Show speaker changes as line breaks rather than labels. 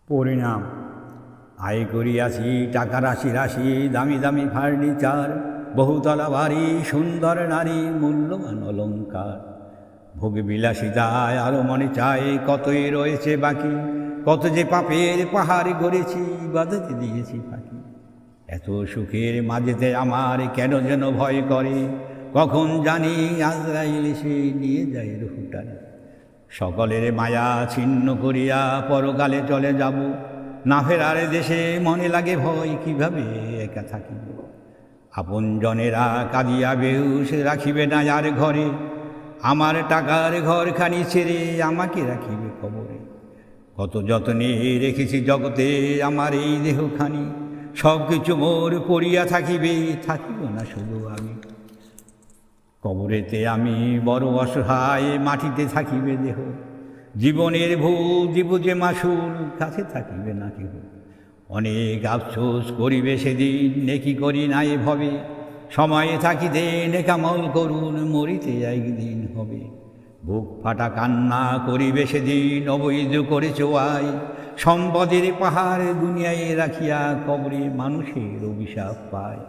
পরিণাম আয় করিয়াছি টাকা রাশি রাশি, দামি দামি ফার্নিচার, বহুতলা বাড়ি, সুন্দর নারী, মূল্যবান অলঙ্কার। ভোগ বিলাসিতায় আরো মনে চায় কতই রয়েছে বাকি, কত যে পাপের পাহাড় গড়েছি, বাঁধাতে দিয়েছি ফাঁকি। এত সুখের মাঝেতে আমার কেন যেন ভয় করে, কখন জানি আজরাইল এসে নিয়ে যায় রুহুটারে। সকলের মায়া ছিন্ন করিয়া পরকালে চলে যাব, না ফেরার দেশে মনে লাগে ভয়, কিভাবে একা থাকিব। আপন জনেরা কাঁদিয়া বেহুশ রাখিবে না যার ঘরে, আমার টাকার ঘরখানি ছেড়ে আমাকে রাখিবে কবরে। কত যত্নে রেখেছি জগতে আমার এই দেহখানি, সব কিছু মোর পড়িয়া থাকিবে, থাকিব না শুধু আমি। কবরেতে আমি বড় অসহায়, মাটিতে থাকিবে দেহ, জীবনের ভুল দিব যে মাসুল, কাছে থাকিবে না কেহ। অনেক আফসোস করিবে সেদিন, নেকি করি নাই ভবে, সময়ে থাকিতে নেকামল করুন, মরিতে একদিন হবে। বুক ফাটা কান্না করিবে সেদিন, অবৈধ করে চোয়াই, সম্পদের পাহাড় দুনিয়ায় রাখিয়া কবরে মানুষের অভিশাপ পায়।